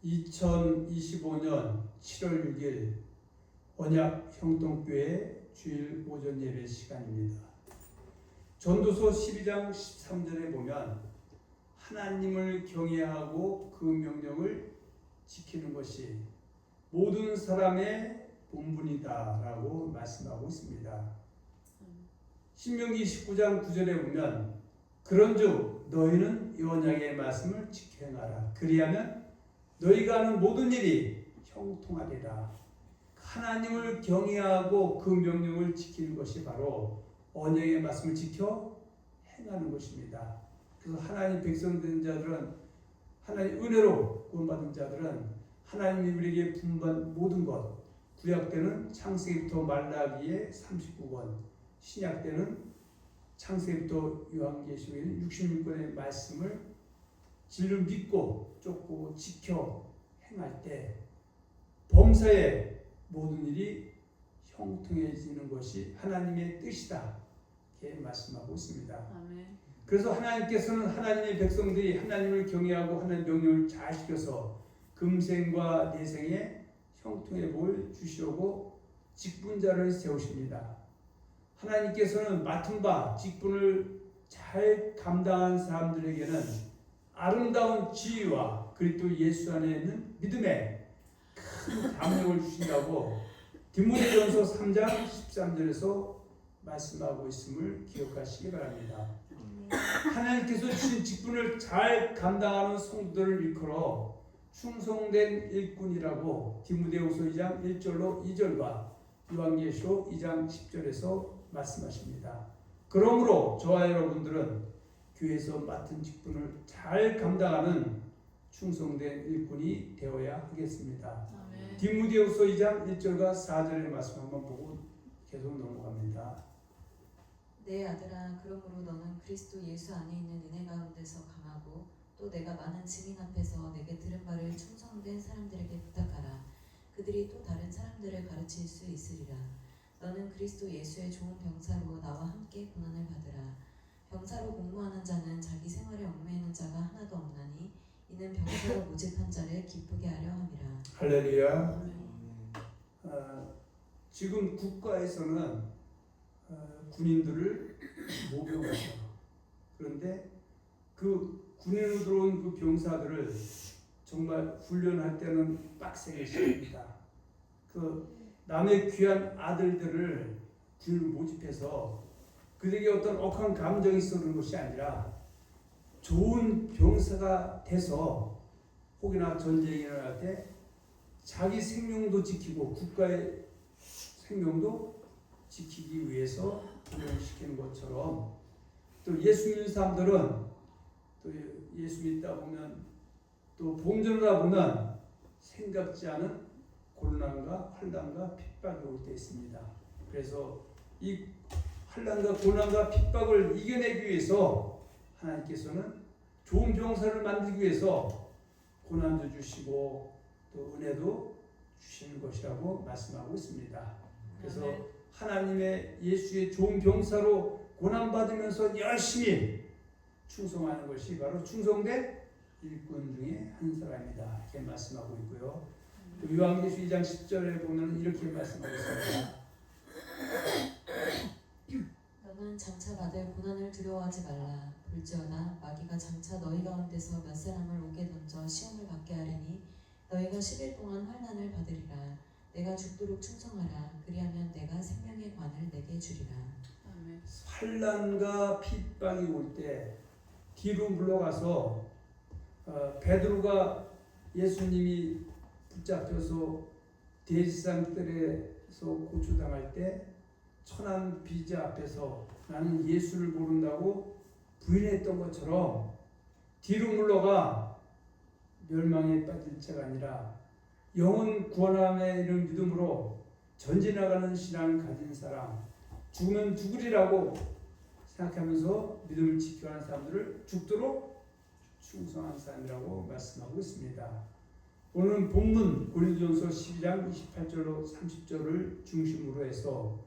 2025년 7월 6일 언약 형통교회 주일 오전 예배 시간입니다. 전도서 12장 13절에 보면 하나님을 경외하고 그 명령을 지키는 것이 모든 사람의 본분이다 라고 말씀하고 있습니다. 신명기 19장 9절에 보면 그런즉 너희는 이 언약의 말씀을 지켜 행하라. 그리하면 너희가 하는 모든 일이 형통하리라. 하나님을 경외하고 그 명령을 지키는 것이 바로 언약의 말씀을 지켜 행하는 것입니다. 그래서 하나님 백성 된 자들은, 하나님 은혜로 구원받은 자들은 하나님이 우리에게 분반 모든 것, 구약 때는 창세기부터 말라기의 39권, 신약 때는 창세기부터 요한계시록의 66권의 말씀을 진리로 믿고 쫓고 지켜 행할 때 범사의 모든 일이 형통해지는 것이 하나님의 뜻이다 이렇게 말씀하고 있습니다. 아멘. 그래서 하나님께서는 하나님의 백성들이 하나님을 경외하고 하나님의 명령을 잘 지켜서 금생과 내생에 형통의 복을 주시려고 직분자를 세우십니다. 하나님께서는 맡은 바 직분을 잘 감당한 사람들에게는 아름다운 지위와 그리스도 예수 안에 있는 믿음에 큰 감명을 주신다고 디모데전서 3장 13절에서 말씀하고 있음을 기억하시기 바랍니다. 하나님께서 주신 직분을 잘 감당하는 성도들을 일컬어 충성된 일꾼이라고 디모데후서 2장 1절로 2절과 요한계시록 2장 10절에서 말씀하십니다. 그러므로 저와 여러분들은 교회에서 맡은 직분을 잘 감당하는 충성된 일꾼이 되어야 하겠습니다. 아멘. 디모데후서 2장 1절과 4절의 말씀 한번 보고 계속 넘어갑니다. 내 아들아, 그러므로 너는 그리스도 예수 안에 있는 은혜 가운데서 강하고 또 내가 많은 증인 앞에서 내게 들은 바를 충성된 사람들에게 부탁하라. 그들이 또 다른 사람들을 가르칠 수 있으리라. 너는 그리스도 예수의 좋은 병사로 나와 함께 고난을 받으라. 병사로 복무하는 자는 자기 생활에 얽매이는 자가 하나도 없나니 이는 병사로 모집한 자를 기쁘게 하려 함이라. 할렐루야. 지금 국가에서는 군인들을 모병하죠. 그런데 그 군인으로 들어온 그 병사들을 정말 훈련할 때는 빡세게 시킵니다. 그 남의 귀한 아들들을 군인으로 모집해서 그들에게 어떤 억한 감정이 있어 그런 것이 아니라 좋은 병사가 돼서 혹여나 전쟁이 일어날 때 자기 생명도 지키고 국가의 생명도 지키기 위해서 훈련시키는 것처럼 또 예수 믿는 사람들은 또 예수 믿다 보면 또 봉전을 하다 보면 생각지 않은 고난과 환난과 핍박이 올 때 있습니다. 그래서 이 환난과 고난과 핍박을 이겨내기 위해서 하나님께서는 좋은 병사를 만들기 위해서 고난도 주시고 또 은혜도 주시는 것이라고 말씀하고 있습니다. 그래서 하나님의 예수의 좋은 병사로 고난받으면서 열심히 충성하는 것이 바로 충성된 일꾼 중에 한 사람이다 이렇게 말씀하고 있고요. 요한계시록 2장 10절에 보면 이렇게 말씀하고 있습니다. 너는 장차 받을 고난을 두려워하지 말라. 볼지어다 마귀가 장차 너희 가운데서 몇 사람을 옥에 던져 시험을 받게 하리니 너희가 10일 동안 환난을 받으리라. 내가 죽도록 충성하라. 그리하면 내가 생명의 관을 내게 주리라. 아멘. 환난과 핍박이 올 때 뒤로 물러가서 베드로가 예수님이 붙잡혀서 돼지상 뜰에서 고초당할 때 천한 비자 앞에서 나는 예수를 모른다고 부인했던 것처럼 뒤로 물러가 멸망에 빠질 자가 아니라 영혼 구원함에 이른 믿음으로 전진나가는 신앙을 가진 사람, 죽으면 죽으리라고 생각하면서 믿음을 지켜가는 사람들을 죽도록 충성한 사람이라고 말씀하고 있습니다. 오늘 본문 고린도전서 12장 28절로 30절을 중심으로 해서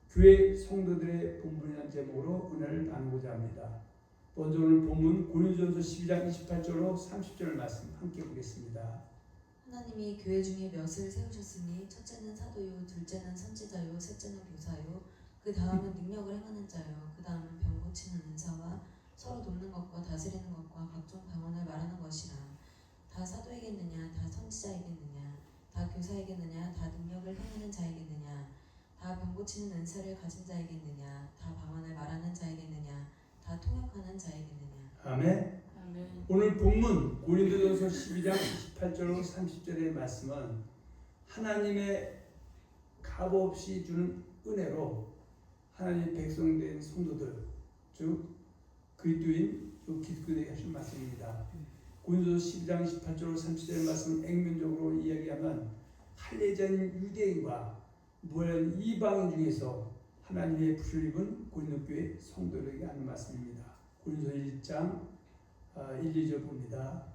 교회 성도들의 본분이라는 제목으로 은혜를 나누고자 합니다. 먼저 오늘 본문 고린도전서 12장 28절로 30절 말씀 함께 보겠습니다. 하나님이 교회 중에 몇을 세우셨으니 첫째는 사도요, 둘째는 선지자요, 셋째는 교사요, 그 다음은 능력을 행하는 자요, 그 다음은 병 고치는 은사와 서로 돕는 것과 다스리는 것과 각종 방언을 말하는 것이라. 다 사도에겠느냐, 다 선지자에겠느냐, 다 교사에겠느냐, 다 능력을 행하는 자에겠느냐, 다 병 고치는 은사를 가진 자에겠느냐, 다 방언을 말하는 자에겠느냐, 다 통역하는 자에겠느냐. 아멘. 아멘. 오늘 본문 고린도전서 12장 28절 30절의 말씀은 하나님의 값없이 주는 은혜로 하나님의 백성된 성도들, 즉 그리스도인 기독교인에게 하신 말씀입니다. 고린도전서 12장 28절 30절의 말씀은 액면적으로 이야기하면 할례자인 유대인과 무할례자인 이방인 중에서 하나님의 부를 입은 고린도 교회 성도들에게 하는 말씀입니다. 고린도서 1장 1, 2절 봅니다.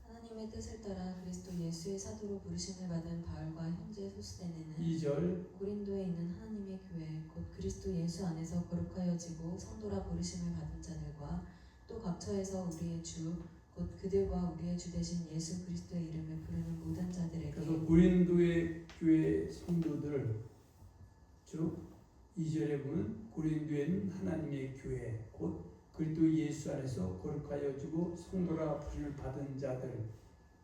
하나님의 뜻을 따라 그리스도 예수의 사도로 부르심을 받은 바울과 형제 소스데네는 2절 고린도에 있는 하나님의 교회 곧 그리스도 예수 안에서 거룩하여지고 성도라 부르심을 받은 자들과 또 각처에서 우리의 주 곧 그들과 우리의 주 되신 예수 그리스도의 이름을 부르는 모든 자들에게. 그래서 고린도의 교회 성도들, 즉 2절에 보면 고린도에 있는 하나님의 교회 곧 그리스도 예수 안에서 거룩하여지고 성도라 부름을 받은 자들,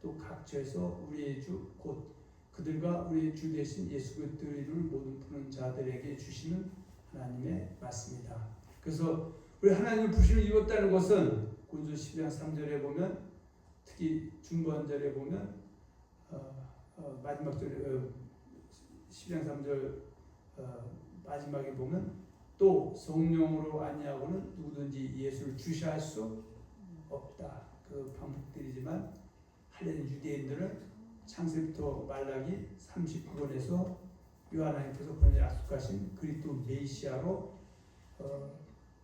또 각처에서 우리의 주 곧 그들과 우리의 주 되신 예수 그리스도의 이름을 모든 부르는 자들에게 주시는 하나님의 말씀이다. 그래서 우리 하나님의 부름을 입었다는 것은 고린도서 12장 3절에 보면, 특히 중반절에 보면 마지막 절에 12장 3절 마지막에 보면 또 성령으로 아니하고는 누구든지 예수를 주시할 수 없다. 그 반복들이지만 할례는 유대인들은 창세부터 말라기 39권에서 하나님께서 그런 약속하신 그리스도 메시아로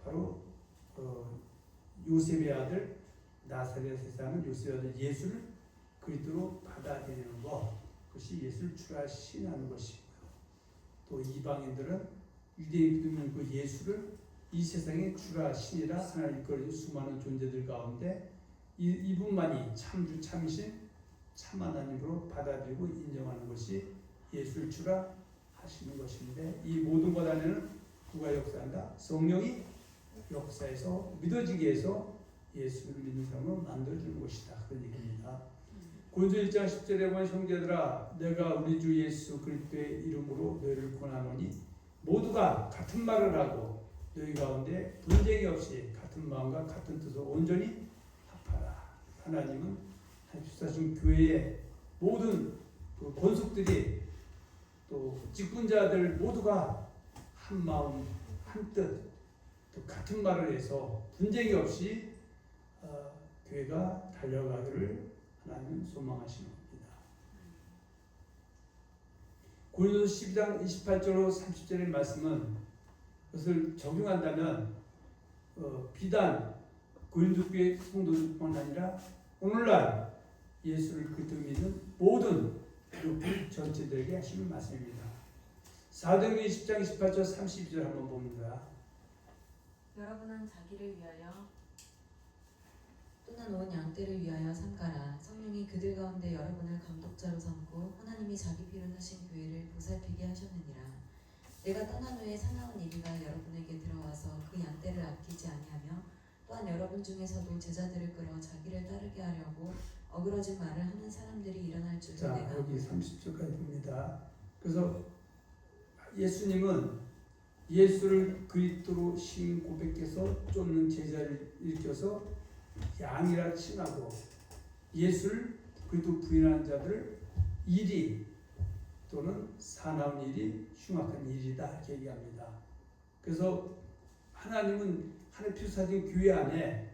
바로 요셉의 아들 나사렛에 사는 요셉의 아들 예수를 그리스도로 받아들이는 것, 그것이 예수를 주라 신하는 것이고요. 또 이방인들은 유대인 믿는 그 예수를 이 세상의 주라 신이라 하나님 이끌어준 수많은 존재들 가운데 이분만이 참주 참신 참 하나님으로 받아들이고 인정하는 것이 예수를 주라 하시는 것인데, 이 모든 것 안에는 누가 역사한다? 성령이 역사에서 믿어지게 해서 예수를 믿는 사람으로 만들어주는 것이다. 그런 얘기입니다. 고린도서 1장 10절에 보면 형제들아 내가 우리 주 예수 그리스도의 이름으로 너희를 권하노니 모두가 같은 말을 하고 너희 가운데 분쟁이 없이 같은 마음과 같은 뜻으로 온전히 합하라. 하나님은 하나님 교회의 모든 그 권속들이 또 직분자들 모두가 한 마음 한 뜻 또 같은 말을 해서 분쟁이 없이 교회가 달려가기를 하나님은 소망하시는 겁니다. 고린도서 12장 28절로 30절의 말씀은 그것을 적용한다면 비단 고린도 교회 성도들뿐 아니라 오늘날 예수를 그리스도 믿는 모든 교회 전체들에게 하시는 말씀입니다. 사도행전 20장 28절 32절 한번 봅니다. 여러분은 자기를 위하여 또는 온 양떼를 위하여 삼가라. 성령이 그들 가운데 여러분을 감독자로 삼고 하나님이 자기 피로 사신 교회를 보살피게 하셨느니라. 내가 떠난 후에 사나운 이리가 여러분에게 들어와서 그 양떼를 아끼지 아니하며 또한 여러분 중에서도 제자들을 끌어 자기를 따르게 하려고 어그러진 말을 하는 사람들이 일어날 줄을 자, 내가. 여기 30절까지 봅니다. 그래서 예수님은 예수를 그리스도로 신 고백해서 쫓는 제자를 일으켜서 양이라 칭하고 예수를 그리스도 부인하는 자들을 일이 또는 사나운 일이 흉악한 일이다 이렇게 얘기합니다. 그래서 하나님은 하나님 피로 사신 교회 안에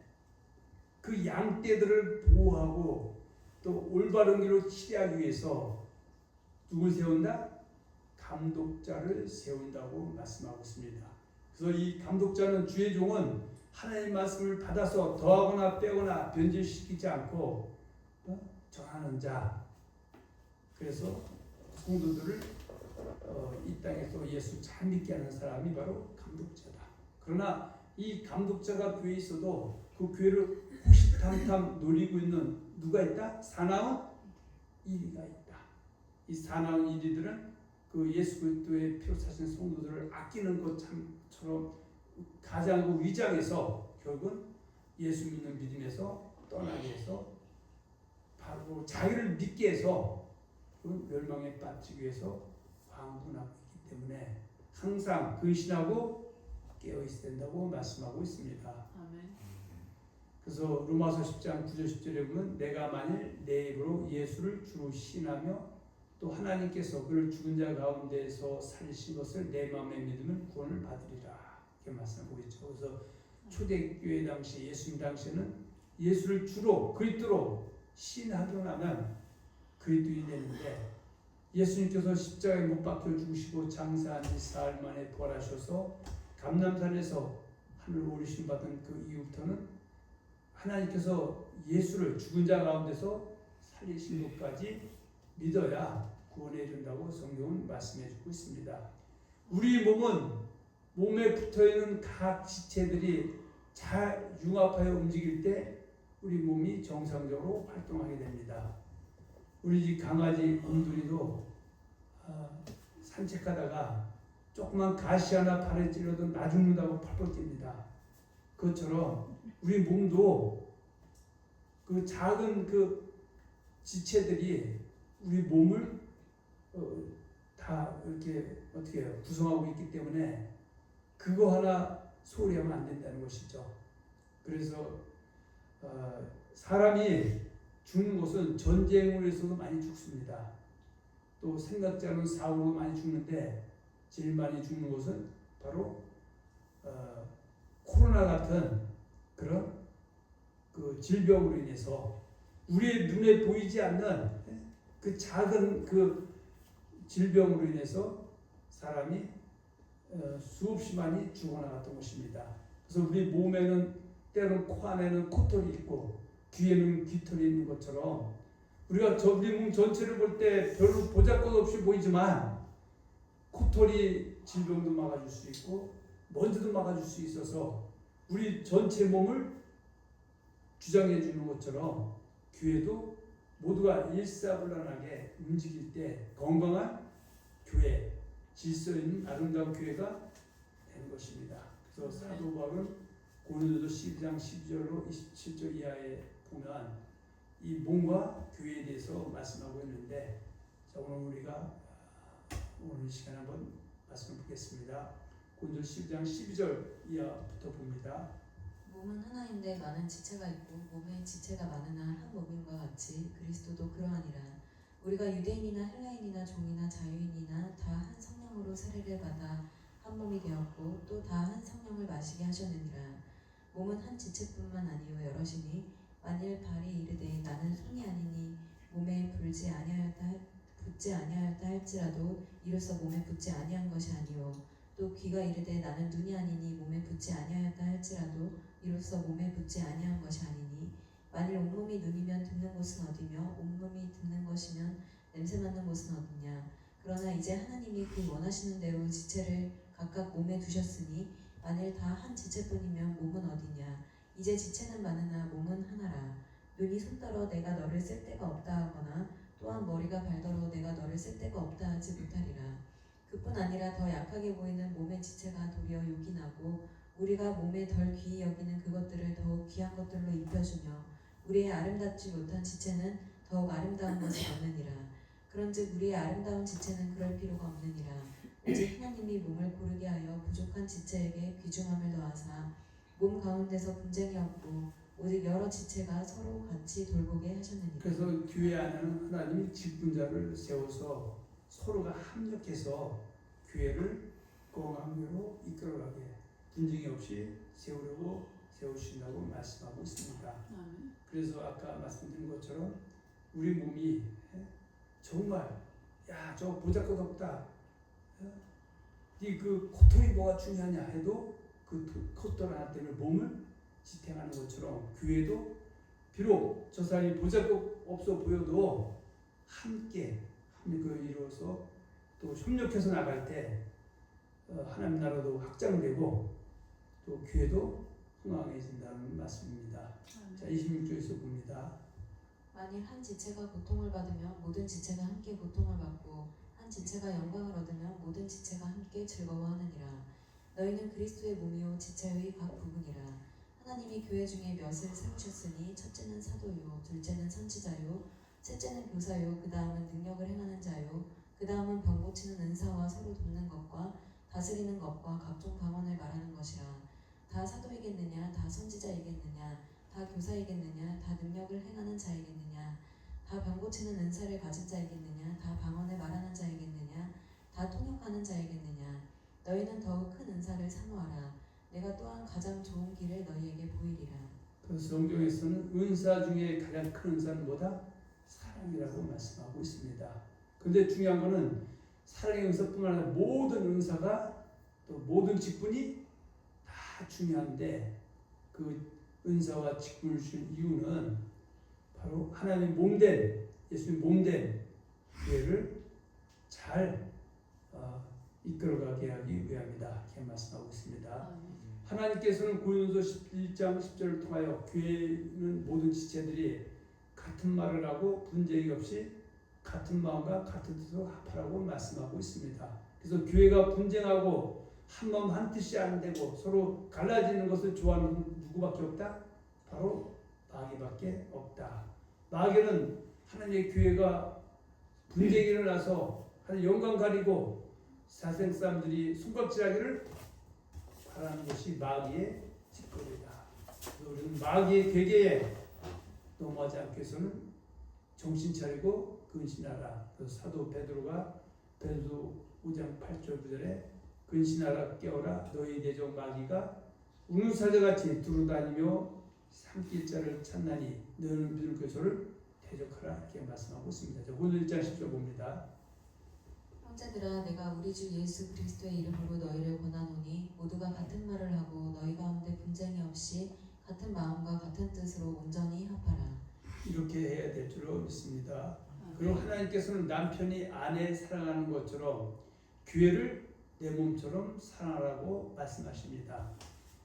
그 양떼들을 보호하고 또 올바른 길로 치리하기 위해서 누굴 세운다? 감독자를 세운다고 말씀하고 있습니다. 그래서 이 감독자는 주의 종은 하나님의 말씀을 받아서 더하거나 빼거나 변질시키지 않고 전하는 자. 그래서 성도들을 이 땅에서 예수 잘 믿게 하는 사람이 바로 감독자다. 그러나 이 감독자가 교회에 있어도 그 교회를 호시탐탐 노리고 있는 누가 있다? 사나운 이리가 있다. 이 사나운 이리들은 그 예수 그리스도의 피로 사신 성도들을 아끼는 것처럼 가장 그 위장해서 결국은 예수 믿는 믿음에서 떠나게 해서 바로 자기를 믿게 해서 그 멸망에 빠지기 위해서 광분하고 있기 때문에 항상 근신하고 깨어 있어야 된다고 말씀하고 있습니다. 아멘. 그래서 로마서 10장 9절 10절에 보면 내가 만일 내 입으로 예수를 주로 신하며 또 하나님께서 그를 죽은 자 가운데서 살리신 것을 내 마음에 믿으면 구원을 받으리라 이렇게 말씀하고 있죠. 그래서 초대교회 당시 예수님 당시에는 예수를 주로 그리스도로 신하고 나면 그리스도인이 되는데 예수님께서 십자가에 못 박혀 죽으시고 장사한 지 사흘 만에 부활하셔서 감람산에서 하늘 오르심 받은 그 이후부터는 하나님께서 예수를 죽은 자 가운데서 살리신 것까지 믿어야 구원에 이른다고 성경은 말씀해 주고 있습니다. 우리 몸은 몸에 붙어있는 각 지체들이 잘 융합하여 움직일 때 우리 몸이 정상적으로 활동하게 됩니다. 우리 집 강아지 곰돌이도 산책하다가 조그만 가시 하나 발에 찔러도 나 죽는다고 펄펄 뜁니다. 그것처럼 우리 몸도 그 작은 그 지체들이 우리 몸을 다 이렇게 어떻게 해요? 구성하고 있기 때문에 그거 하나 소홀히 하면 안 된다는 것이죠. 그래서 사람이 죽는 것은 전쟁으로 해서도 많이 죽습니다. 또 생각지 않은 사고로 많이 죽는데 제일 많이 죽는 것은 바로 코로나 같은 그런 그 질병으로 인해서 우리의 눈에 보이지 않는 그 작은 그 질병으로 인해서 사람이 수없이 많이 죽어나갔던 것입니다. 그래서 우리 몸에는 때로는 코 안에는 코털이 있고 귀에는 귀털이 있는 것처럼 우리가 우리 몸 전체를 볼 때 별로 보잘것없이 보이지만 코털이 질병도 막아줄 수 있고 먼지도 막아줄 수 있어서 우리 전체 몸을 주장해 주는 것처럼 교회도 모두가 일사불란하게 움직일 때 건강한 교회, 질서 있는 아름다운 교회가 되는 것입니다. 그래서 사도 바울은 고린도서 12장 12절로 27절 이하에 보면 이 몸과 교회에 대해서 말씀하고 있는데 자, 오늘 우리가 오늘 시간에 한번 말씀을 보겠습니다. 고린도서 12장 12절 이하부터 봅니다. 몸은 하나인데 많은 지체가 있고 몸에 지체가 많으나 한 몸인과 같이 그리스도도 그러하니라. 우리가 유대인이나 헬라인이나 종이나 자유인이나 다 한 성령으로 세례를 받아 한 몸이 되었고 또 다 한 성령을 마시게 하셨느니라. 몸은 한 지체뿐만 아니요 여럿이니 만일 발이 이르되 나는 손이 아니니 몸에 붙지 아니하였다 할지라도 이로써 몸에 붙지 아니한 것이 아니요 또 귀가 이르되 나는 눈이 아니니 몸에 붙지 아니하였다 할지라도 이로써 몸에 붙지 아니한 것이 아니니 만일 온몸이 눈이면 듣는 곳은 어디며 온몸이 듣는 것이면 냄새 맡는 곳은 어디냐. 그러나 이제 하나님이 그 원하시는 대로 지체를 각각 몸에 두셨으니 만일 다 한 지체뿐이면 몸은 어디냐. 이제 지체는 많으나 몸은 하나라. 눈이 손더러 내가 너를 쓸 데가 없다 하거나 또한 머리가 발더러 내가 너를 쓸 데가 없다 하지 못하리라. 그뿐 아니라 더 약하게 보이는 몸의 지체가 도리어 요긴하고 우리가 몸에 덜 귀히 여기는 그것들을 더욱 귀한 것들로 입혀주며 우리의 아름답지 못한 지체는 더욱 아름다운 것을 얻느니라. 그런즉 우리의 아름다운 지체는 그럴 필요가 없느니라. 오직 하나님이 몸을 고르게 하여 부족한 지체에게 귀중함을 더하사 몸 가운데서 분쟁이 없고 오직 여러 지체가 서로 같이 돌보게 하셨느니라. 그래서 교회 안에는 하나님이 직분자를 세워서 서로가 합력해서 교회를 건강하로 이끌어가게 분쟁이 없이 세우려고 세우신다고 말씀하고 있습니다. 그래서 아까 말씀드린 것처럼 우리 몸이 정말 저 보잘것없다. 이 그 코털이 뭐가 중요하냐 해도 그 코털 하나 때문에 몸을 지탱하는 것처럼 교회도 비록 저 사람이 보잘것없어 보여도 함께 이루어서 또 협력해서 나갈 때 하나님 나라도 확장되고 또 교회도 흥왕해진다는 말씀입니다. 자, 26절에서 봅니다. 만일 한 지체가 고통을 받으면 모든 지체가 함께 고통을 받고 한 지체가 영광을 얻으면 모든 지체가 함께 즐거워하느니라. 너희는 그리스도의 몸이요 지체의 각 부분이라. 하나님이 교회 중에 몇을 세우셨으니 첫째는 사도요 둘째는 선지자요 셋째는 교사요 그 다음은 능력을 행하는 자요 그 다음은 병 고치는 은사와 서로 돕는 것과 다스리는 것과 각종 방언을 말하는 것이라. 다 사도이겠느냐 다 선지자이겠느냐 다 교사이겠느냐 다 능력을 행하는 자이겠느냐 다 병 고치는 은사를 가진 자이겠느냐 다 방언을 말하는 자이겠느냐 다 통역하는 자이겠느냐. 너희는 더욱 큰 은사를 사모하라. 내가 또한 가장 좋은 길을 너희에게 보이리라. 그래서 성경에서는 은사 중에 가장 큰 은사는 뭐다? 사랑이라고 말씀하고 있습니다. 근데 중요한 거는 사랑의 은사뿐만 아니라 모든 은사가 또 모든 직분이 다 중요한데 그 은사와 직분을 준 이유는 바로 하나님 몸된 예수님 몸된 교회를 잘 이끌어가게 하기 위함이다. 이렇게 말씀하고 있습니다. 하나님께서는 고린도서 1장 10절을 통하여 교회는 모든 지체들이 같은 말을 하고 분쟁이 없이 같은 마음과 같은 뜻으로 합하라고 말씀하고 있습니다. 그래서 교회가 분쟁하고 한 마음 한 뜻이 안 되고 서로 갈라지는 것을 좋아하는 누구밖에 없다? 바로 마귀밖에 없다. 마귀는 하나님의 교회가 분쟁이 일어나서 하나님 영광 가리고 사생 사람들이 손가락질하기를 바라는 것이 마귀의 짓거리다. 우리는 마귀의 괴계에 넘어가지 않기 위해서는 정신 차리고 근신하라. 그래서 사도 베드로가 베드로 5장 8절 9절에 근신하라 깨어라 너희 대적 마귀가 우는 사자같이 두루다니며 삼킬 자를 찾나니 너는 비를 그소를 대적하라 이렇게 말씀하고 있습니다. 오늘 1장 10절 봅니다. 형제들아 내가 우리 주 예수 그리스도의 이름으로 너희를 권하노니 모두가 같은 말을 하고 너희 가운데 분쟁이 없이 같은 마음과 같은 뜻으로 온전히 합하라. 이렇게 해야 될 줄로 믿습니다. 그리고 하나님께서는 남편이 아내 사랑하는 것처럼 교회를 내 몸처럼 사랑하라고 말씀하십니다.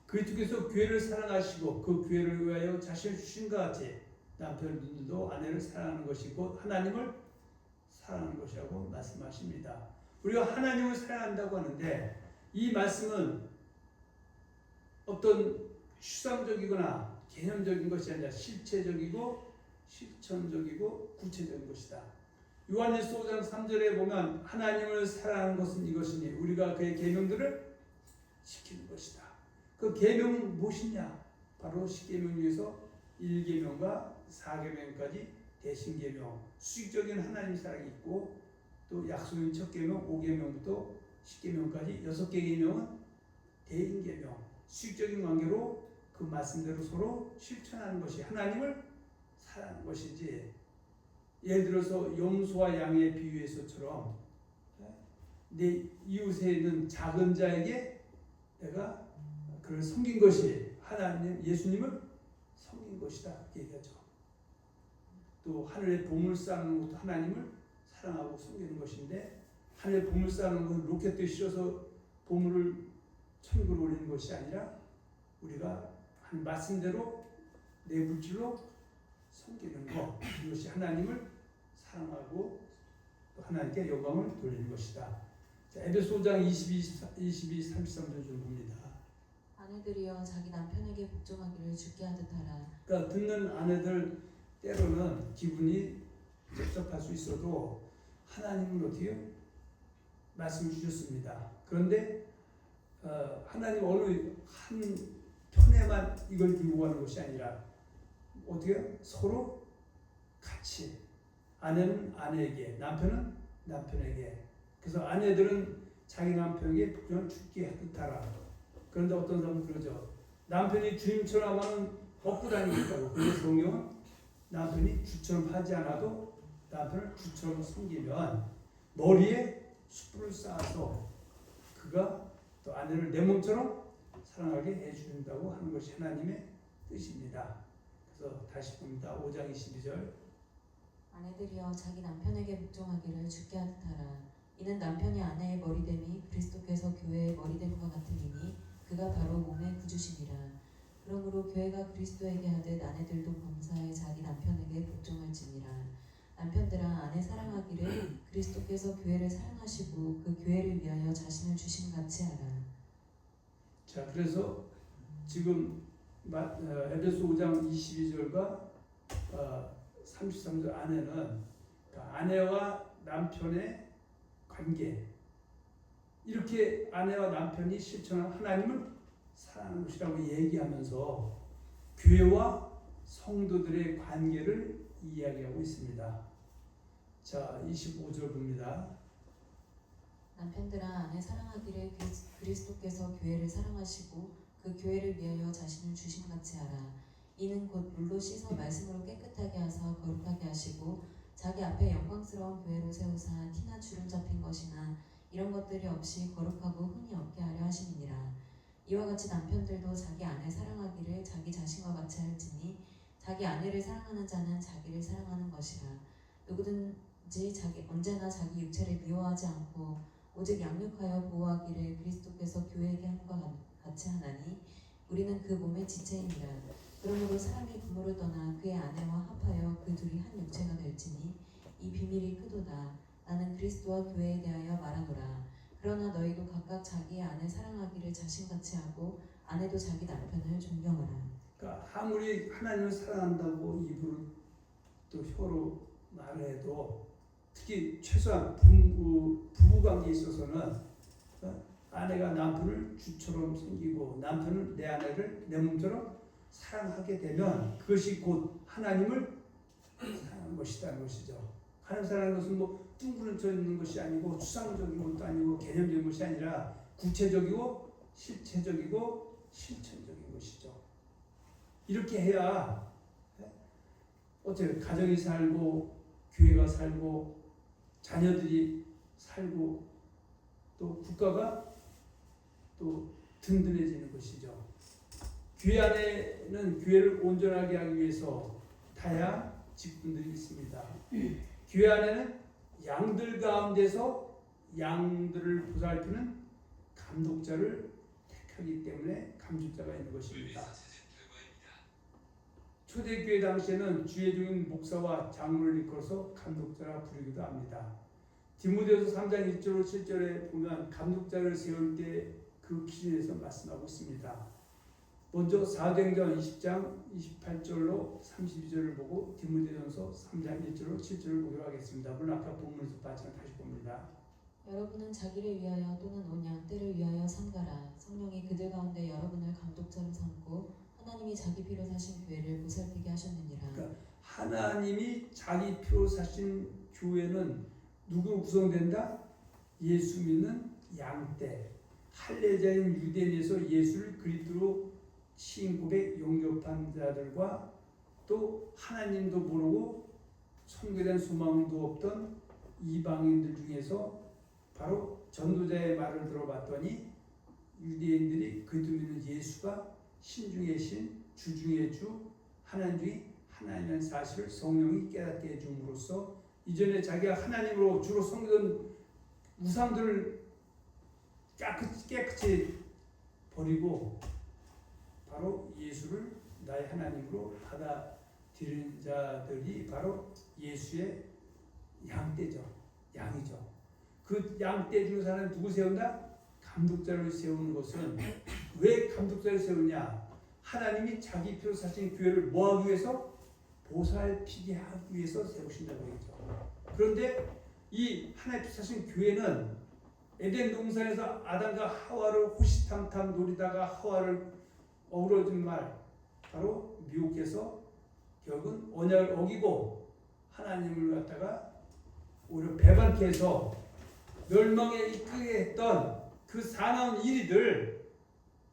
그리스도께서 교회를 사랑하시고 그 교회를 위하여 자신을 주신 것 같이 남편들도 아내를 사랑하는 것이고 하나님을 사랑하는 것이라고 말씀하십니다. 우리가 하나님을 사랑한다고 하는데 이 말씀은 어떤 추상적이거나 개념적인 것이 아니라 실체적이고 실천적이고 구체적인 것이다. 요한일서 5장 3절에 보면 하나님을 사랑하는 것은 이것이니 우리가 그의 계명들을 지키는 것이다. 그 계명은 무엇이냐? 바로 10계명 중에서 1계명과 4계명까지 대신계명, 수직적인 하나님 사랑이 있고 또 약속인 첫 계명, 5계명부터 10계명까지 6개 계명은 대인계명, 수직적인 관계로 그 말씀대로 서로 실천하는 것이 하나님을 사랑하는 것이지. 예를 들어서 염소와 양의 비유에서처럼 내 이웃에 있는 작은 자에게 내가 그를 섬긴 것이 하나님 예수님을 섬긴 것이다 이렇게 얘기하죠. 또 하늘에 보물 쌓는 것도 하나님을 사랑하고 섬기는 것인데 하늘에 보물 쌓는 것은 로켓도 씌워서 보물을 천국으로 올리는 것이 아니라 우리가 한 말씀대로 내 물질로 섬기는 것, 이것이 하나님을 사랑하고 또 하나님께 영광을 돌리는 것이다. 자, 에베소 5장 22, 33절 좀 봅니다. 아내들이여 자기 남편에게 복종하기를 주께 하듯 하라. 그러니까 듣는 아내들 때로는 기분이 섭섭할 수 있어도 하나님은 어떻게 말씀을 주셨습니다. 그런데 하나님 어느 한 편에만 이걸 들고 가는 것이 아니라 어떻게 서로 같이 아내는 아내에게 남편은 남편에게 그래서 아내들은 자기 남편에게 복종을 주께 하듯 하라. 그런데 어떤 사람은 그러죠. 남편이 주님처럼 하면 업고 다니겠다고. 그래서 성경은 남편이 주처럼 하지 않아도 남편을 주처럼 섬기면 머리에 숯불을 쌓아서 그가 또 아내를 내 몸처럼 사랑하게 해준다고 하는 것이 하나님의 뜻입니다. 그래서 다시 봅니다. 5장 22절 아내들이여 자기 남편에게 복종하기를 주께 하듯 하라. 이는 남편이 아내의 머리됨이 그리스도께서 교회의 머리됨과 같으니 그가 바로 몸의 구주시니라. 그러므로 교회가 그리스도에게 하듯 아내들도 범사에 자기 남편에게 복종할지니라. 남편들아 아내 사랑하기를 그리스도께서 교회를 사랑하시고 그 교회를 위하여 자신을 주심 같이 하라. 자, 그래서 지금 에베소 5장 22절과 33절 안에는 아내와 남편의 관계, 이렇게 아내와 남편이 실천한 하나님을 사랑하는 것이라고 얘기하면서 교회와 성도들의 관계를 이야기하고 있습니다. 자, 25절 봅니다. 남편들아 아내 사랑하기를 그리스도께서 교회를 사랑하시고 그 교회를 위하여 자신을 주심같이 하라. 이는 곧 물로 씻어 말씀으로 깨끗하게 하사 거룩하게 하시고 자기 앞에 영광스러운 교회로 세우사 티나 주름 잡힌 것이나 이런 것들이 없이 거룩하고 흠이 없게 하려 하심이니라. 이와 같이 남편들도 자기 아내 사랑하기를 자기 자신과 같이 할지니 자기 아내를 사랑하는 자는 자기를 사랑하는 것이라. 누구든지 언제나 자기 육체를 미워하지 않고 오직 양육하여 보호하기를 그리스도께서 교회에게 함과 같이 하나니 우리는 그 몸의 지체이니라. 그러므로 사람이 부모를 떠나 그의 아내와 합하여 그 둘이 한 육체가 될지니 이 비밀이 크도다. 나는 그리스도와 교회에 대하여 말하노라. 그러나 너희도 각각 자기의 아내 사랑하기를 자신같이 하고 아내도 자기 남편을 존경하라. 그러니까 아무리 하나님을 사랑한다고 입으로 또 혀로 말해도 특히 최소한 부부관계에 있어서는 아내가 남편을 주처럼 섬기고 남편은 내 아내를 내 몸처럼 사랑하게 되면 그것이 곧 하나님을 사랑하는 것이라는 것이죠. 하나님 사랑하는 것은 뭐 뚱그러져 있는 것이 아니고 추상적인 것도 아니고 개념적인 것이 아니라 구체적이고 실체적이고 실천적인 것이죠. 이렇게 해야 어떻게 가정이 살고 교회가 살고 자녀들이 살고 또 국가가 또 든든해지는 것이죠. 교회 안에는 교회를 온전하게 하기 위해서 다양한 직분들이 있습니다. 교회 안에는 양들 가운데서 양들을 보살피는 감독자를 택하기 때문에 감독자가 있는 것입니다. 초대교회 당시에는 주의 종인 목사와 장로를 이끌어서 감독자라 부르기도 합니다. 디모데후서 3장 1절로 7절에 보면 감독자를 세울 때 그 기준에서 말씀하고 있습니다. 먼저 사도행전 20장 28절로 32절을 보고 디모데전서 3장 1절로 7절을 보도록 하겠습니다. 물론 아까 본문에서 봤지만 다시 봅니다. 여러분은 자기를 위하여 또는 온 양떼를 위하여 삼가라. 성령이 그들 가운데 여러분을 감독자로 삼고 하나님이 자기 피로 사신 교회를 보살피게 하셨느니라. 그러니까 하나님이 자기 피로 사신 교회는 누구 구성된다? 예수 믿는 양떼, 할례자인 유대인에서 예수를 그리스도로 신고백 용접한 자들과 또 하나님도 모르고 선교된 소망도 없던 이방인들 중에서 바로 전도자의 말을 들어봤더니 유대인들이 그리스도 믿는 예수가 신 중의 신, 주 중의 주, 하나님 중에 하나님이라는 사실을 성령이 깨닫게 해줌으로써 이전에 자기가 하나님으로 주로 섬기던 우상들을 깨끗이 버리고 바로 예수를 나의 하나님으로 받아들이는 자들이 바로 예수의 양떼죠. 양이죠. 그 양떼 중에 사람을 누구 세운다? 감독자를 세우는 것은 왜 감독자를 세우냐? 하나님이 자기 피로 사신 교회를 뭐하기 위해서? 보살피게 하기 위해서 세우신다고 했죠. 그런데 이 하나님 피로 사신 교회는 에덴 동산에서 아담과 하와를 호시탐탐 노리다가 하와를 어우러진 말 바로 미혹해서 결국은 언약을 어기고 하나님을 갖다가 오히려 배반케 해서 멸망에 이끌게 했던 그 사나운 일이들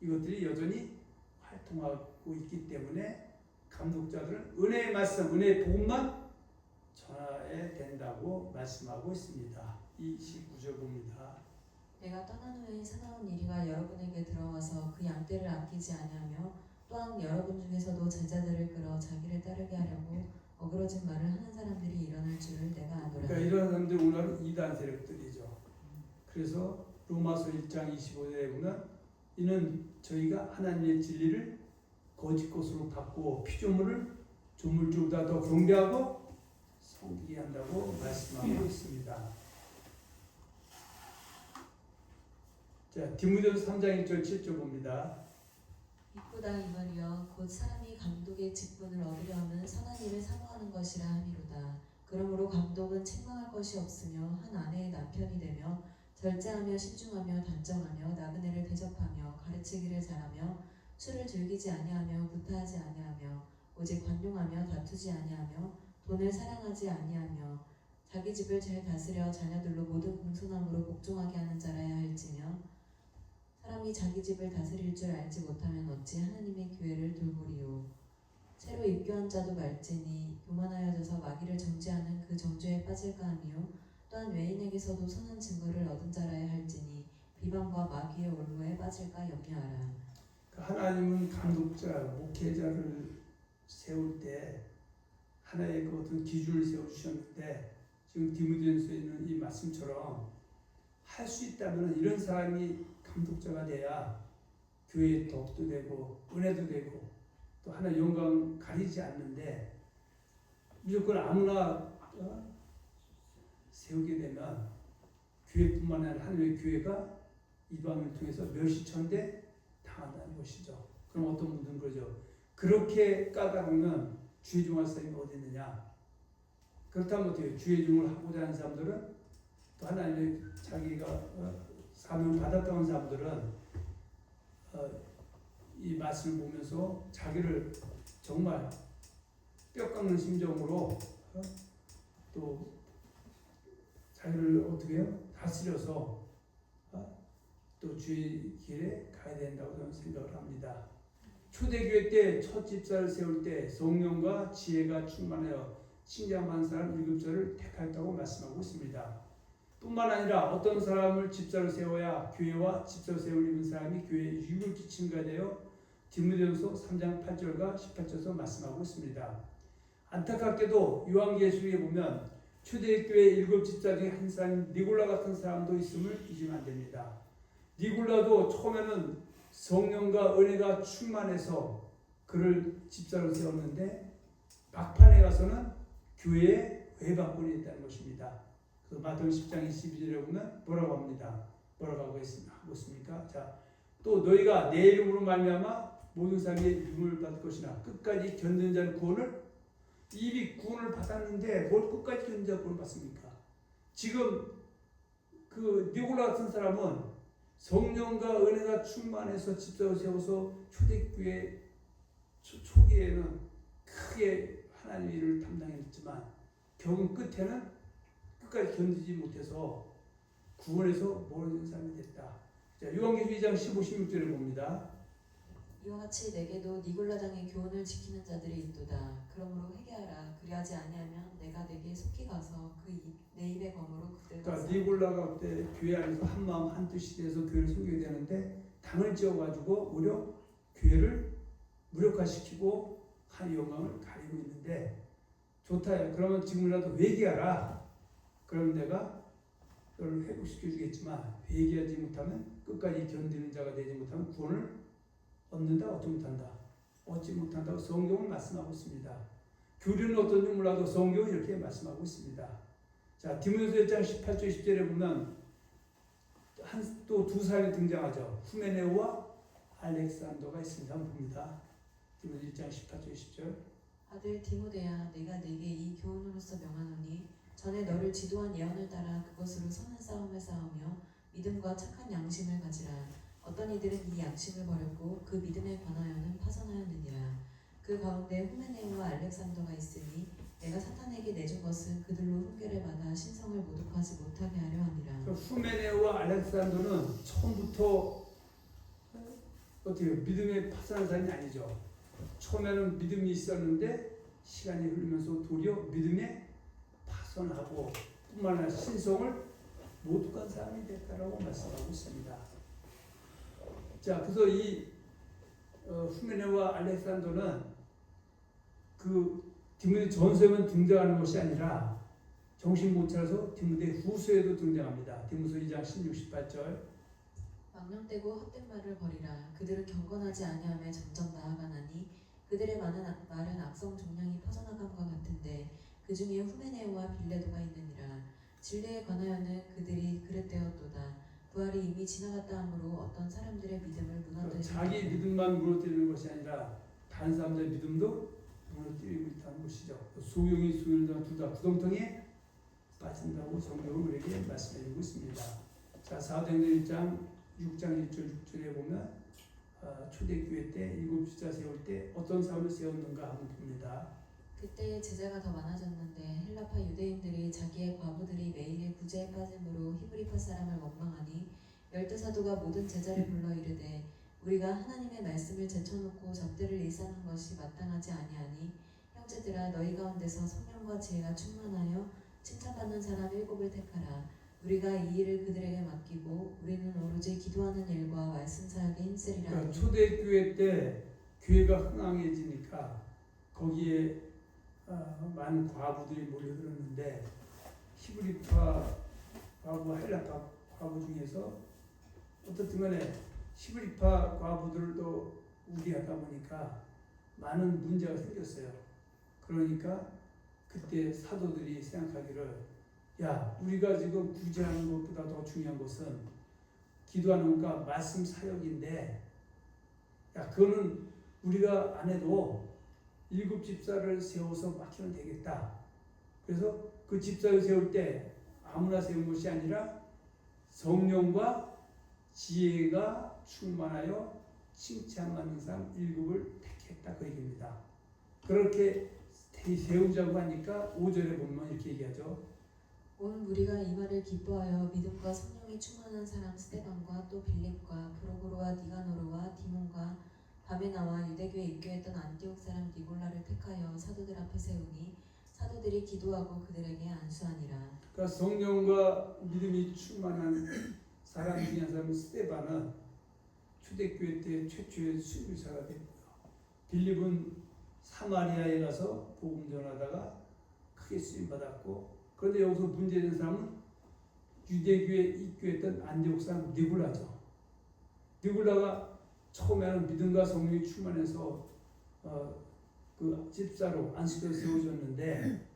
이것들이 여전히 활동하고 있기 때문에 감독자들은 은혜의 말씀, 은혜의 복음만 전해야 된다고 말씀하고 있습니다. 29절 봅니다. 내가 떠난 후에 사나운 이리가 여러분에게 들어와서 그 양떼를 아끼지 아니하며 또한 여러분 중에서도 제자들을 끌어 자기를 따르게 하려고 어그러진 말을 하는 사람들이 일어날 줄을 내가 아노라. 그러니까 이런 사람들이 오늘은 이단 세력들이죠. 그래서 로마서 1장 25절에 보면 이는 저희가 하나님의 진리를 거짓 것으로 바꾸어 피조물을 조물주보다 더 경배하고 섬기게 한다고 말씀하고 있습니다. 자, 디모데후서 3장 1절 7절 봅니다. 이쁘다 이 말이여 곧 사람이 감독의 직분을 얻으려 하면 선한 일을 사모하는 것이라 함이로다. 그러므로 감독은 책망할 것이 없으며 한 아내의 남편이 되며 절제하며 신중하며 단정하며 나그네를 대접하며 가르치기를 잘하며 술을 즐기지 아니하며 구타하지 아니하며 오직 관용하며 다투지 아니하며 돈을 사랑하지 아니하며 자기 집을 잘 다스려 자녀들로 모든 공손함으로 복종하게 하는 자라야 할지며 사람이 자기 집을 다스릴 줄 알지 못하면 어찌 하나님의 교회를 돌보리요. 새로 입교한 자도 말지니 교만하여져서 마귀를 정죄하는 그 정죄에 빠질까 하니요. 또한 외인에게서도 선한 증거를 얻은 자라야 할지니 비방과 마귀의 올무에 빠질까 염려하라. 하나님은 감독자, 목회자를 세울 때 하나의 그 어떤 기준을 세워주셨는데 지금 디모데전서에 있는 이 말씀처럼 할 수 있다면 이런 사람이 감독자가 돼야 교회의 덕도 되고 은혜도 되고 또 하나 영광 가리지 않는데 무조건 아무나 세우게 되면 교회뿐만 아니라 하나님의 교회가 이방을 통해서 멸시천대 당한다는 것이죠. 그럼 어떤 분들은 그러죠. 그렇게 까다로우면 주의 종할 사람이 어디 있느냐. 그렇다면 어떻게 주의 종을 하고자 하는 사람들은 또 하나님의 자기가 사명 받았다는 사람들은 이 말씀을 보면서 자기를 정말 뼈 깎는 심정으로 또 자기를 어떻게 해요? 다스려서 또 주의 길에 가야 된다고 저는 생각을 합니다. 초대교회 때 첫 집사를 세울 때 성령과 지혜가 충만하여 신장한 사람 7절을 택하였다고 말씀하고 있습니다. 뿐만 아니라 어떤 사람을 집사로 세워야 교회와 집사로 세울 입은 사람이 교회의 유물지침가 되어 디모데후서 3장 8절과 18절에서 말씀하고 있습니다. 안타깝게도 요한계시록에 보면 초대교회 7집사 중에 한 사람인 니골라 같은 사람도 있음을 잊으면 안 됩니다. 니골라도 처음에는 성령과 은혜가 충만해서 그를 집사로 세웠는데 막판에 가서는 교회에 외박꾼이 있다는 것입니다. 그래서 마태복음 10장 22절에 보면 뭐라고 합니다. 뭐라고 하고 있습니까? 자, 또 너희가 내 이름으로 말미암아 모든 사람에게 유물을 받을 것이나 끝까지 견디는 자는 구원을 이미 구원을 받았는데 뭘 끝까지 견디는 자는 구원을 받습니까? 지금 그 니골라 같은 사람은 성령과 은혜가 충만해서 집사로 세워서 초대교회 초기에는 크게 하나님의 일을 담당했지만 결국 끝에는 끝까지 견디지 못해서 구원에서 멀어진 사람이 됐다. 자, 요한계시록 2장 15, 16절을 봅니다. 이와 같이 내게도 니골라당의 교훈을 지키는 자들이 있도다. 그러므로 회개하라. 그리하지 아니하면 내가 내게 속히 가서 내 입의 검으로 그들을 그러니까 니골라가 그때 교회 안에서 한 마음 한 뜻이 돼서 교회를 섬기게 되는데 당을 지어가지고 오히려 교회를 무력화시키고 한 영광을 가리고 있는데 좋다. 그러면 지금이라도 회개하라. 그럼 내가 너를 회복시켜 주겠지만 회개하지 못하면 끝까지 견디는 자가 되지 못하면 구원을 얻는다. 얻지 못한다. 얻지 못한다고 성경은 말씀하고 있습니다. 교리는 어떤지 몰라도 성경은 이렇게 말씀하고 있습니다. 자, 디모데후서 1장 18절 10절에 보면 또 두 사람이 등장하죠. 후메네오와 알렉산더가 있습니다. 한번 봅니다. 디모데후서 1장 18절 10절. 아들 디모데야, 내가 네게 이 교훈으로서 명하노니 전에 너를 지도한 예언을 따라 그것으로 선한 싸움을 싸우며 믿음과 착한 양심을 가지라. 어떤 이들은 이 양심을 버렸고 그 믿음에 관하여는 파선하였느니라. 그 가운데 후메네오와 알렉산더가 있으니 내가 사탄에게 내준 것은 그들로 훈계를 받아 신성을 모독하지 못하게 하려 함이라. 후메네오와 알렉산더는 처음부터 어떻게 믿음에 파선한 사람이 아니죠. 처음에는 믿음이 있었는데 시간이 흐르면서 도리어 믿음에 파선하고 뿐만 아니라 신성을 모독한 사람이 됐다라고 말씀하고 있습니다. 자, 그래서 이 후메네오와 알렉산더는 그 디모데 전서에만 등장하는 것이 아니라 정신 못 차려서 디모데 후서에도 등장합니다. 디모서 2장 16, 18절. 망령되고 헛된 말을 버리라. 그들은 경건하지 아니하며 점점 나아가나니 그들의 말은 악성 종량이 퍼져나감과 같은데 그 중에 후메네오와 빌레도가 있느니라. 진리에 관하여는 그들이 그릇되었도다. 부활이 이미 지나갔다 하므로 어떤 사람들의 믿음을 무너뜨리는 자기 믿음만 무너뜨리는 것이 아니라 다른 사람들의 믿음도 무너뜨리고 있다는 것이죠. 소용이 소용이다 둘 다 구덩텅이에 빠진다고 성경은 우리에게 말씀해주고 있습니다. 자, 사도행전 1장 6장 1절 6절에 보면 초대교회 때 일곱 지자 세울 때 어떤 사람을 세웠는가 한번 봅니다. 그때 제자가 더 많아졌는데 헬라파 유대인들이 자기의 과부들이 매일의 구제에 빠짐으로 히브리파 사람을 원망하니 12사도가 모든 제자를 불러 이르되 우리가 하나님의 말씀을 제쳐놓고 접대를 일삼는 것이 마땅하지 아니하니 형제들아 너희 가운데서 성령과 지혜가 충만하여 칭찬받는 사람 7을 택하라. 우리가 이 일을 그들에게 맡기고 우리는 오로지 기도하는 일과 말씀 사역에 힘쓰리라. 그러니까 초대교회 때 교회가 흥황해지니까 거기에 많은 과부들이 몰려들었는데 히브리파 과부와 헬라파 과부 중에서 어떻든 간에 히브리파 과부들도 우리하다 보니까 많은 문제가 생겼어요. 그러니까 그때 사도들이 생각하기를 야, 우리가 지금 구제하는 것보다 더 중요한 것은 기도하는 것과 말씀 사역인데 야, 그거는 우리가 안 해도 7 집사를 세워서 맡기면 되겠다. 그래서 그 집사를 세울 때 아무나 세운 것이 아니라 성령과 지혜가 충만하여 칭찬받는 사람 7을 택했다 그 얘기입니다. 그렇게 세우자고 하니까 5절에 보면 이렇게 얘기하죠. 온 무리가 이 말을 기뻐하여 믿음과 성령이 충만한 사람 스데반과 또 빌립과 프로고로와 니가노르와 디몬과 바메나와 유대교에 입교했던 안디옥 사람 니골라를 택하여 사도들 앞에 세우니 사도들이 기도하고 그들에게 안수하니라. 그러니까 성령과 믿음이 충만한 사람 중에 한 사람 스데반은 초대교회 때 최초의 순교자가 됐고요. 빌립은 사마리아에 가서 복음 전하다가 크게 쓰임 받았고, 그런데 여기서 문제된 사람은 유대교에 입교했던 안디옥 사람 니골라죠. 니골라가 처음에는 믿음과 성령이 충만해서 그 집사로 안식을 세워졌는데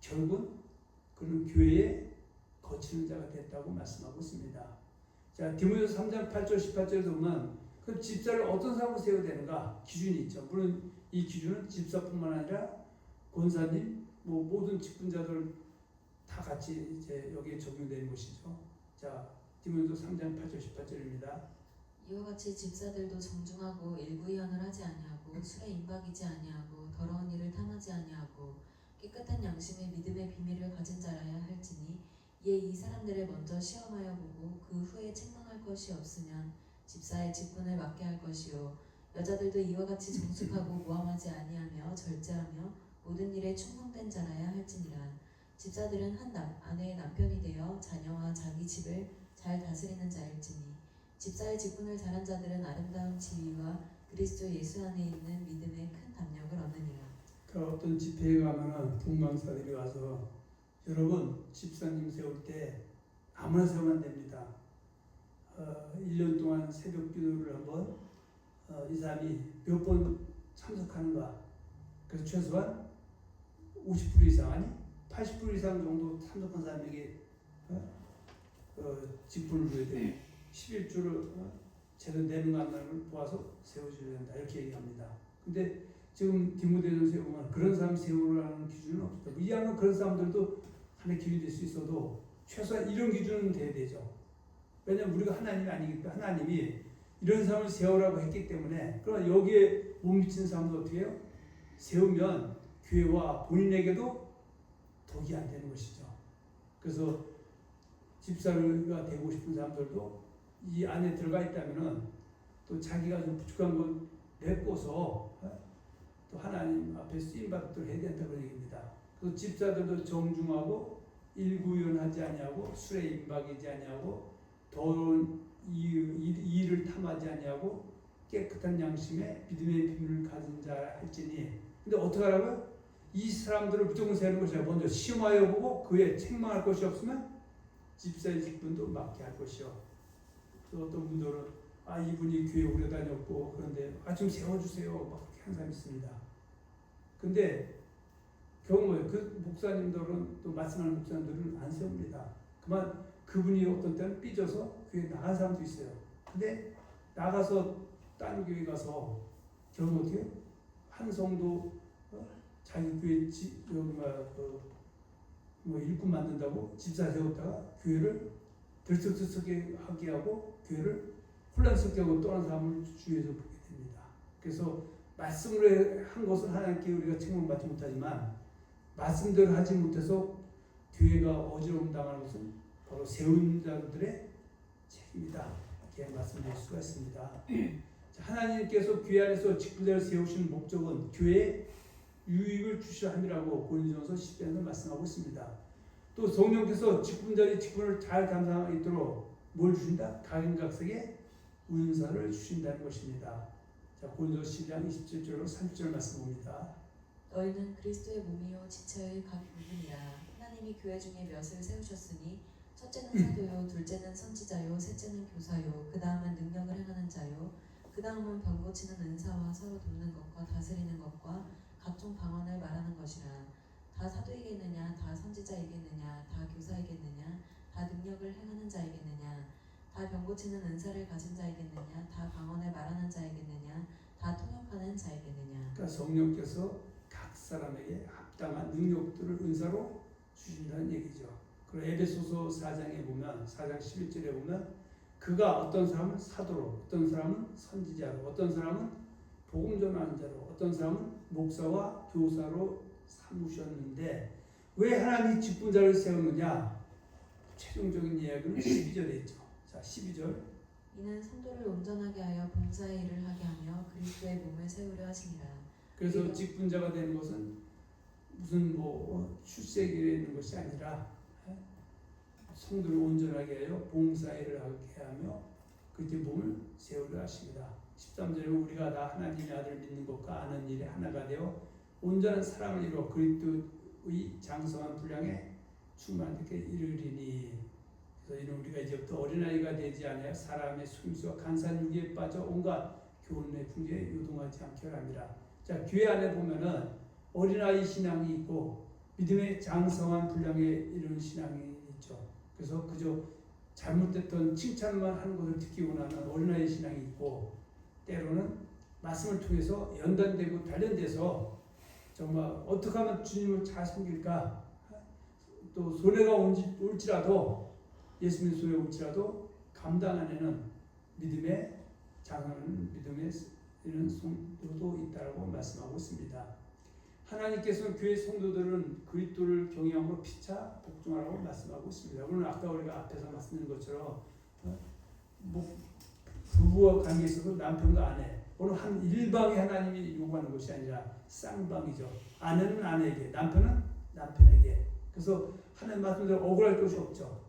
결국은 그는 교회에 거치는 자가 됐다고 말씀하고 있습니다. 자, 디모데후서 3장 8절 18절에 보면 그 집사를 어떤 사람으로 세워야 되는가 기준이 있죠. 물론 이 기준은 집사뿐만 아니라 권사님, 모든 직분자들 다 같이 이제 여기에 적용되는 것이죠. 자, 디모데후서 3장 8절 18절입니다. 이와 같이 집사들도 정중하고 일부이언을 하지 아니하고 술에 임박이지 아니하고 더러운 일을 탐하지 아니하고 깨끗한 양심의 믿음의 비밀을 가진 자라야 할지니 이에 이 사람들을 먼저 시험하여 보고 그 후에 책망할 것이 없으면 집사의 직분을 맡게 할 것이요 여자들도 이와 같이 정숙하고 모함하지 아니하며 절제하며 모든 일에 충성된 자라야 할지니라. 집사들은 한 아내의 남편이 되어 자녀와 자기 집을 잘 다스리는 자일지니 집사의 직분을 잘한 자들은 아름다운 지위와 그리스도 예수 안에 있는 믿음의 큰 담력을 얻느니라. 그 어떤 집회에 가면은 동방사들이 와서 여러분 집사님 세울 때 아무나 세우면 안 됩니다. 1년 동안 새벽 기도를 한번 이 사람이 몇 번 참석하는가. 그래서 최소한 50% 이상 아니 80% 이상 정도 참석한 사람에게 직분을 줘야 돼. 11조를 제대로 내는 안 나는 걸 보아서 세워줘야 된다 이렇게 얘기합니다. 근데 지금 디모데전서에 보면 그런 사람 세우라는 기준은 없다. 이왕은 그런 사람들도 하나의 기준이 될 수 있어도 최소한 이런 기준은 돼야 되죠. 왜냐하면 우리가 하나님이 아니기 때문에 하나님이 이런 사람을 세우라고 했기 때문에 그럼 여기에 못 미치는 사람도 어떻게 해요? 세우면 교회와 본인에게도 덕이 안 되는 것이죠. 그래서 집사가 되고 싶은 사람들도 이 안에 들어가 있다면은 또 자기가 좀 부족한 걸 내꼬서 또 하나님 앞에 쓰임 받도록 해야 된다고 얘기입니다. 그래서 집사들도 정중하고 일구연하지 아니하고 술에 임박이지 아니하고 더러운 이를 탐하지 아니하고 깨끗한 양심에 믿음의 비밀을 가진 자 할지니. 근데 어떻게 하라고요? 이 사람들을 무조건 세우는 것이 아니라 먼저 시험하여 보고 그에 책망할 것이 없으면 집사의 직분도 맡게 할 것이요. 또 어떤 분들은 이분이 교회 오래 다녔고 그런데 좀 세워주세요 막 그렇게 한 사람이 있습니다. 근데 경우에 그 목사님들은 또 말씀하는 목사님들은 안 세웁니다. 그만 그분이 어떤 때는 삐져서 교회 나간 사람도 있어요. 근데 나가서 딴 교회 가서 결국 어떻게 한 성도 자기 교회 일꾼 만든다고 집사 세웠다가 교회를 들썩들썩하게 하고 교회를 혼란스럽게 하고 떠난 사람을 주위에서 보게 됩니다. 그래서 말씀을 한 것은 하나님께 우리가 책임을 받지 못하지만 말씀대로 하지 못해서 교회가 어지러움 당하는 것은 바로 세운 자들의 책임이다. 이렇게 말씀드릴 수가 있습니다. 하나님께서 교회 안에서 직분자를 세우신 목적은 교회에 유익을 주시려 함이라고 고린도전서 10장에서 말씀하고 있습니다. 또 성령께서 직분자의 직분을 잘 감당할 수 있도록 뭘 주신다? 각인각색의 은사를 주신다는 것입니다. 자, 고린도서 10장 27절로 30절 말씀 봅니다. 너희는 그리스도의 몸이요 지체의 각 부분이라. 하나님이 교회 중에 몇을 세우셨으니 첫째는 사도요, 둘째는 선지자요, 셋째는 교사요, 그 다음은 능력을 행하는 자요, 그 다음은 병 고치는 은사와 서로 돕는 것과 다스리는 것과 각종 방언을 말하는 것이라. 다 사도이겠느냐, 다 선지자이겠느냐, 다 교사이겠느냐, 다 능력을 행하는 자이겠느냐, 다 병 고치는 은사를 가진 자이겠느냐, 다 방언을 말하는 자이겠느냐, 다 통역하는 자이겠느냐. 그러니까 성령께서 각 사람에게 합당한 능력들을 은사로 주신다는 얘기죠. 그리고 에베소서 4장에 보면 4장 11절에 보면 그가 어떤 사람은 사도로, 어떤 사람은 선지자로, 어떤 사람은 복음 전하는 자로, 어떤 사람은 목사와 교사로 삼으셨는데 왜 하나님이 직분자를 세우느냐? 최종적인 이야기는 12절에 있죠. 자, 12절. 이는 성도를 온전하게 하여 봉사의 일을 하게 하며 그리스도의 몸을 세우려 하시니라. 그래서 직분자가 되는 것은 무슨 출세기에 있는 것이 아니라 성도를 온전하게 하여 봉사일을 하게 하며 그때 몸을 세우려 하십니다. 13절에 우리가 다 하나님의 아들을 믿는 것과 아는 일에 하나가 되어 온전한 사랑을 이루어 그리스도의 장성한 분량에 충만한 데 이르리니. 그래서 이는 우리가 이제부터 어린아이가 되지 아니하여 사람의 속임수와 간사한 유기에 빠져 온갖 교훈의 풍조에 요동하지 않게 하랍니다. 자, 교회 안에 보면은 어린아이 신앙이 있고 믿음의 장성한 분량에 이르는 신앙이 있죠. 그래서 그저 잘못됐던 칭찬만 하는 것을 듣기 원하는 어린아이 신앙이 있고 때로는 말씀을 통해서 연단되고 단련돼서 정말 어떻게 하면 주님을 잘 섬길까, 또 손해가 올지라도 예수님의 손해가 올지라도 감당 안에는 믿음의 장하는 믿음의 이런 성도도 있다고 말씀하고 있습니다. 하나님께서는 교회 성도들은 그리스도를 경외함으로 피차 복종하라고 말씀하고 있습니다. 물론 아까 우리가 앞에서 말씀드린 것처럼 부부와 관계에 있어서 남편과 아내 어느 한 일방에 하나님이 요구하는 것이 아니라 쌍방이죠. 아내는 아내에게, 남편은 남편에게. 그래서 하나님 말씀대로 억울할 것이 없죠.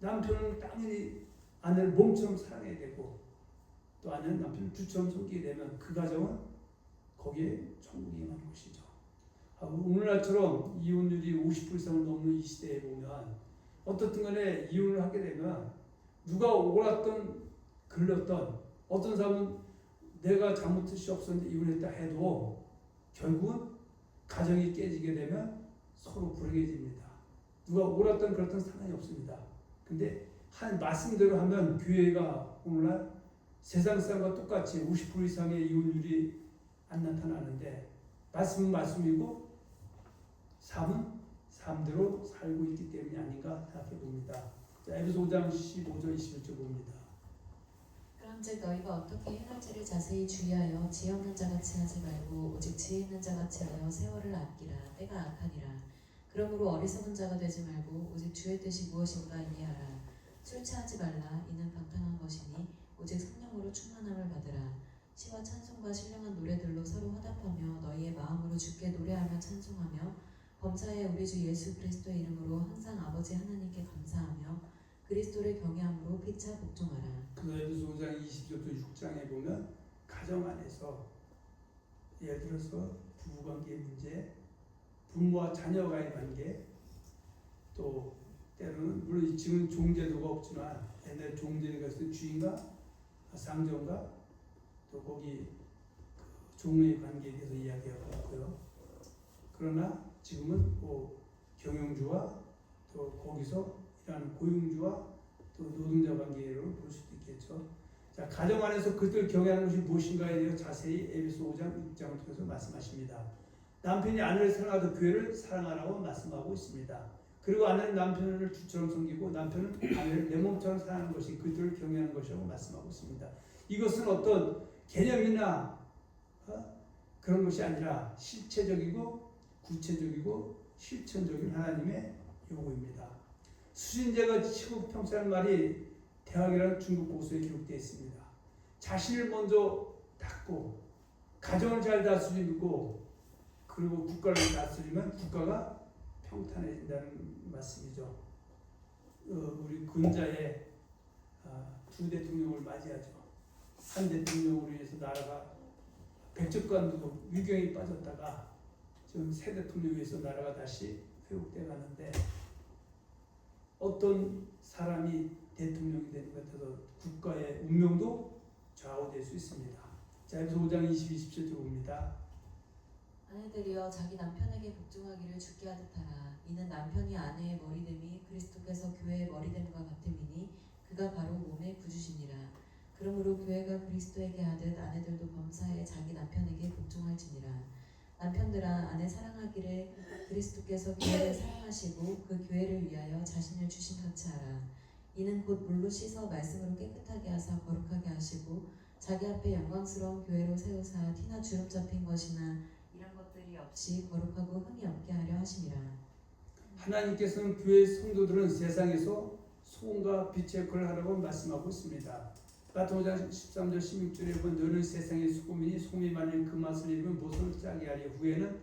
남편은 당연히 아내를 몸처럼 사랑해야 되고 또 아내는 남편을 주처럼 섬기게 되면 그 가정은 거기에 천국이 임하는 것이죠. 오늘날처럼 이혼율이 50% 이상을 넘는 이 시대에 보면 어떻든 간에 이혼을 하게 되면 누가 오갔던 글렀던 어떤 사람은 내가 잘못이 없었는데 이혼했다 해도 결국은 가정이 깨지게 되면 서로 불행해집니다. 누가 오갔던 그랬던 상관이 없습니다. 근데 한 말씀대로 하면 교회가 오늘날 세상 사람과 똑같이 50% 이상의 이혼율이 안 나타나는데 말씀은 말씀이고 삶은 삶대로 살고 있기 때문이 아닌가 생각해 봅니다. 자, 에베소 5장 15절 21절 봅니다. 그런즉 너희가 어떻게 행할지를 자세히 주의하여 지혜 없는 자같이 하지 말고 오직 지혜 있는 자같이 하여 세월을 아끼라. 때가 악하니라. 그러므로 어리석은 자가 되지 말고 오직 주의 뜻이 무엇인가 이해하라. 술 취하지 말라. 이는 방탕한 것이니 오직 성령으로 충만함을 받으라. 시와 찬송과 신령한 노래들로 서로 화답하며 너희의 마음으로 주께 노래하며 찬송하며 범사에 우리 주 예수 그리스도의 이름으로 항상 아버지 하나님께 감사하며 그리스도를 경외함으로 피차 복종하라. 그 에베소 5장 20절부터 6장에 보면 가정 안에서 예를 들어서 부부관계 문제, 부모와 자녀와의 관계, 또 때로는 물론 지금 종제도가 없지만 옛날 종전에 갔을 때 주인과 상전과 또 거기 그 종의 관계에 대해서 이야기하고 있고요. 그러나 지금은 뭐 경영주와 또 거기서 일하는 고용주와 또 노동자 관계로 볼 수도 있겠죠. 자, 가정 안에서 그들 경외하는 것이 무엇인가에 대해 자세히 에베소 5장 6장을 통해서 말씀하십니다. 남편이 아내를 사랑하듯 교회를 사랑하라고 말씀하고 있습니다. 그리고 아내는 남편을 주처럼 섬기고 남편은 아내를 내 몸처럼 사랑하는 것이 그들을 경외하는 것이라고 말씀하고 있습니다. 이것은 어떤 개념이나 그런 것이 아니라 실체적이고 구체적이고 실천적인 하나님의 요구입니다. 수신제가 치국평사라는 말이 대학이라는 중국 고서에 기록되어 있습니다. 자신을 먼저 닦고 가정을 잘 다스리고 그리고 국가를 다스리면 국가가 평탄해진다는 말씀이죠. 우리 근자에 두 대통령을 맞이하죠. 한 대통령으로 인해서 나라가 백척간도 위경에 빠졌다가 지금 새 대통령에 의해서 나라가 다시 회복돼 가는데 어떤 사람이 대통령이 되는 것 같아서 국가의 운명도 좌우될 수 있습니다. 자, 에베소 5장 20-27절 봅니다. 아내들이여 자기 남편에게 복종하기를 주께 하듯 하라. 이는 남편이 아내의 머리됨이 그리스도께서 교회의 머리됨과 같음이니 그가 바로 몸의 구주시니라. 그러므로 교회가 그리스도에게 하듯 아내들도 범사에 자기 남편에게 복종할지니라. 남편들아 아내 사랑하기를 그리스도께서 교회를 사랑하시고 그 교회를 위하여 자신을 주신 같이 하라. 이는 곧 물로 씻어 말씀으로 깨끗하게 하사 거룩하게 하시고 자기 앞에 영광스러운 교회로 세우사 티나 주름 잡힌 것이나 이런 것들이 없이 거룩하고 흠이 없게 하려 하심이라. 하나님께서는 교회 성도들은 세상에서 소금과 빛의 역할을 하라고 말씀하고 있습니다. 마태복음 5장 13절 16절에 보면 너는 세상의 소금이니 소금이 만일 그 맛을 잃으면 무엇을 짜게 하리 후에는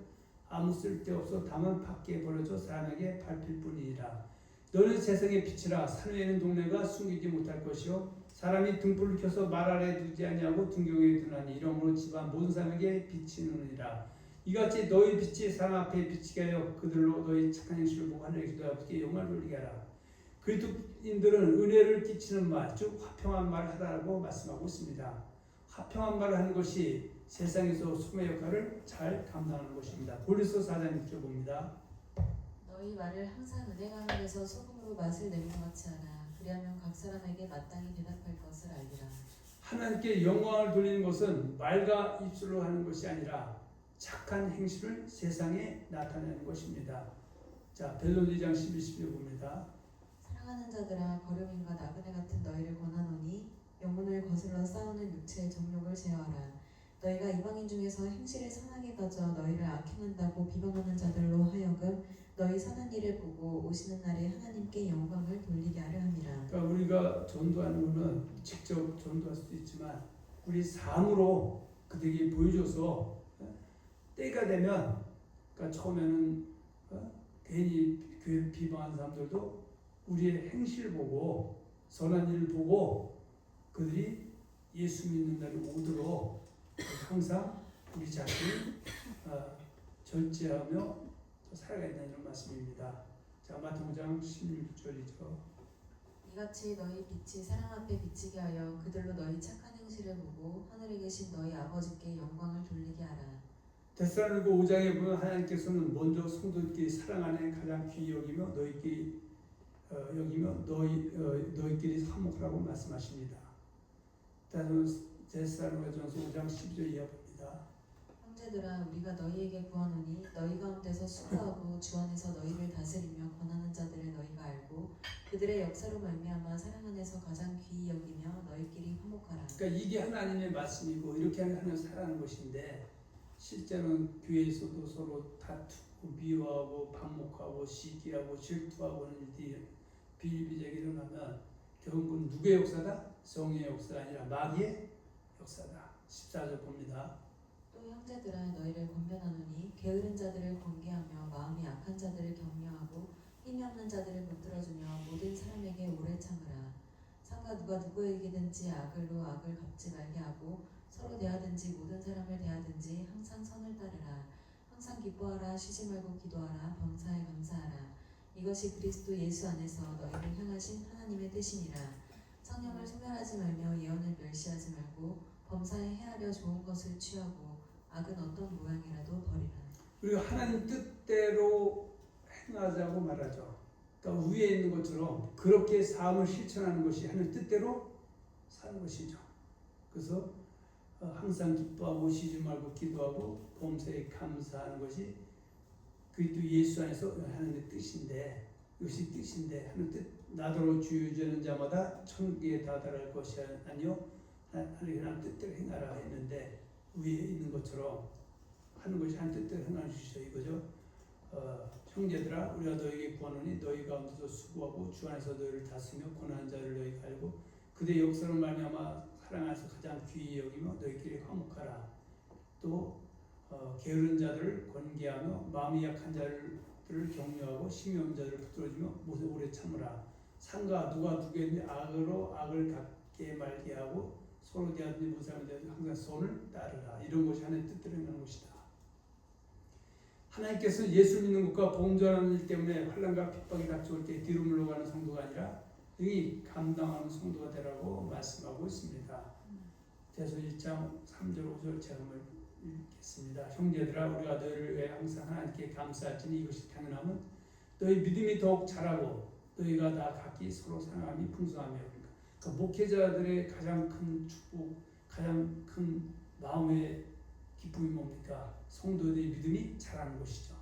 아무 쓸데없어 다만 밖에 버려져 사람에게 밟힐 뿐이니라. 너는 세상의 빛이라 산 위에 있는 동네가 숨기지 못할 것이요 사람이 등불을 켜서 말 아래 두지 아니하고 등경에 두나니 이러므로 집안 모든 사람에게 빛이 나느니라. 이같이 너희 빛이 사람 앞에 비치게 하여 그들로 너희 착한 행실을 보고 하늘의 기도 아버지께 영광을 돌리게 하라. 그리스도인들은 은혜를 끼치는 말, 즉 화평한 말을 하라고 말씀하고 있습니다. 화평한 말을 하는 것이 세상에서 소금의 역할을 잘 감당하는 것입니다. 고린도서 4장 6절 봅니다. 너희 말을 항상 은혜 가운데서 소금으로 맛을 내는 것 같이 하라. 그리하면 각 사람에게 마땅히 대답할 것을 알리라. 하나님께 영광을 돌리는 것은 말과 입술로 하는 것이 아니라 착한 행실을 세상에 나타내는 것입니다. 자, 베드로 2장 11-12절 봅니다. 사랑하는 자들아 거름인과 나그네 같은 너희를 권하노니 영혼을 거슬러 싸우는 육체의 정욕을 제어하라. 너희가 이방인 중에서 행실을 선하게 가져 너희를 악행한다고 비방하는 자들로 하여금 너희 선한 일을 보고 오시는 날에 하나님께 영광을 돌리게 하려 함이라. 그러니까 우리가 전도하는 것은 직접 전도할 수도 있지만 우리 삶으로 그들에게 보여줘서 때가 되면 그러니까 처음에는 괜히 교회를 비방하는 사람들도 우리의 행실을 보고 선한 일을 보고 그들이 예수 믿는 날이 오도록 항상 우리 자신을 절제하며 살아가야 된다는 말씀입니다. 자, 마태복음 5장 16절이죠. 이같이 너희 빛이 사람 앞에 비치게 하여 그들로 너희 착한 행실을 보고 하늘에 계신 너희 아버지께 영광을 돌리게 하라. 데살로니가 5장에 보면 하나님께서는 먼저 성도들끼리 사랑 안에 가장 귀히 여기며 너희끼리 너희끼리 화목하라고 말씀하십니다. 데살로니가전서 5장 12절 이하 봅니다. 형제들아 우리가 너희에게 구하노니 너희 가운데서 수고하고 주 안에서 너희를 다스리며 권하는 자들을 너희가 알고 그들의 역사로 말미암아 사랑 안에서 가장 귀히 여기며 너희끼리 화목하라. 그러니까 이게 하나님의 말씀이고 이렇게 하나님 살아가는 것인데 실제는 교회에서도 서로 다투고 미워하고 반목하고 시기하고 질투하고 하는 일들이 비일비재하게 일어나면 결국은 누구의 역사다? 성의 역사가 아니라 마귀의 역사다. 14절 봅니다. 또 형제들아 너희를 권면하노니 게으른 자들을 권계하며 마음이 약한 자들을 격려하고 힘이 없는 자들을 붙들어주며 모든 사람에게 오래 참으라. 상가 누가 누구에게든지 악을로 악을 갚지 말게 하고 서로 대하든지 모든 사람을 대하든지 항상 선을 따르라. 항상 기뻐하라. 쉬지 말고 기도하라. 범사에 감사하라. 이것이 그리스도 예수 안에서 너희를 향하신 하나님의 뜻이니라. 성령을 소멸하지 말며 예언을 멸시하지 말고 범사에 헤아려 좋은 것을 취하고 악은 어떤 모양이라도 버리라. 우리가 하나님 뜻대로 행하자고 말하죠. 그러니까 위에 있는 것처럼 그렇게 삶을 실천하는 것이 하나님 뜻대로 사는 것이죠. 그래서 항상 기뻐하고 쉬지 말고 기도하고 범사에 감사하는 것이 그리스도 예수 안에서 하나님의 뜻인데, 이것이 뜻인데 하나님 뜻, 나더러 주 의지하는 자마다 천국에 다다를 것이 아니요 하나님 뜻대로 행하라 했는데, 위에 있는 것처럼 하는 것이 하나님 뜻대로 행하는 것이죠. 이거죠. 형제들아 우리가 너에게 구하노니 너희 가운데서 수고하고 주 안에서 너희를 다스리며 고난한 자를 너희가 알고 그들의 역사로 말미암아 사랑 안에서 가장 귀히 여기며 너희끼리 화목하라. 또 게으른 자들을 권계하며 마음이 약한 자들을 격려하고 심히 없는 자들을 붙들어주며 못에 오래 참으라. 상가 누가 누구에게 악으로 악을 갚게 말게 하고 서로 대하든지 무사하는 자들 항상 손을 따르라. 이런 것이 하나님의 뜻대로 행하는 것이다. 하나님께서 예수 믿는 것과 복음 전하는 일 때문에 환난과 핍박이 닥쳐올 때 뒤로 물러가는 성도가 아니라 능히 감당하는 성도가 되라고 말씀하고 있습니다. 에베소 1장 3절 5절 제가 한번 읽겠습니다. 형제들아 우리가 너희를 위해 항상 하나님께 감사할지니 이것이 당연함은 너희 믿음이 더욱 자라고 너희가 다 각기 서로 사랑함이 풍성하며. 그러니까 목회자들의 가장 큰 축복, 가장 큰 마음의 기쁨이 뭡니까? 성도들의 믿음이 자라는 것이죠.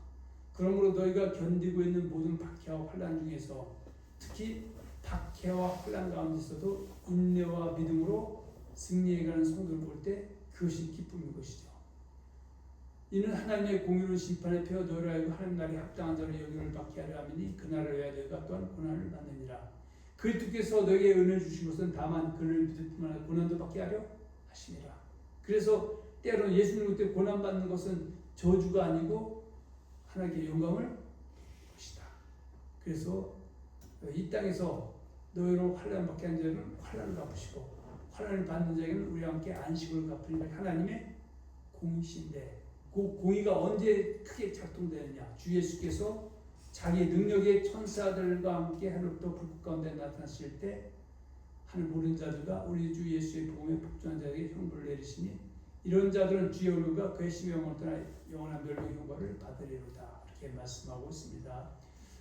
그러므로 너희가 견디고 있는 모든 박해와 환난 중에서 특히 박해와 환난 가운데서도 인내와 믿음으로 승리해가는 성도를 볼 때 그것이 기쁨인 것이죠. 이는 하나님의 공의로운 심판에 펴 너희를 알고 하나님 나라에 합당한 자를 여기를 받게 하려 함이니 그날을 위하여 너희가 또한 고난을 받느니라. 그리스도께서 너희에게 은혜를 주신 것은 다만 그를 믿을 뿐만 아니라 고난도 받게 하려 하심이라. 그래서 때로는 예수님 때 고난 받는 것은 저주가 아니고 하나님께 영광을 것이다. 그래서 이 땅에서 너희로 환난 받게 한 자는 환난을 갚으시고 환난을 받는 자에게는 우리와 함께 안식을 갚으니 하나님의 공의신데, 그 공의가 언제 크게 작동되느냐? 주 예수께서 자기 능력의 천사들과 함께 하늘부터 불꽃 가운데 나타나실 때 하늘 모든 자들과 우리 주 예수의 복음에 복종한 자에게 형벌을 내리시니 이런 자들은 주의 얼굴과 그의 심의 영원을 떠나 영원한 멸망의 형벌을 받으리로다. 이렇게 말씀하고 있습니다.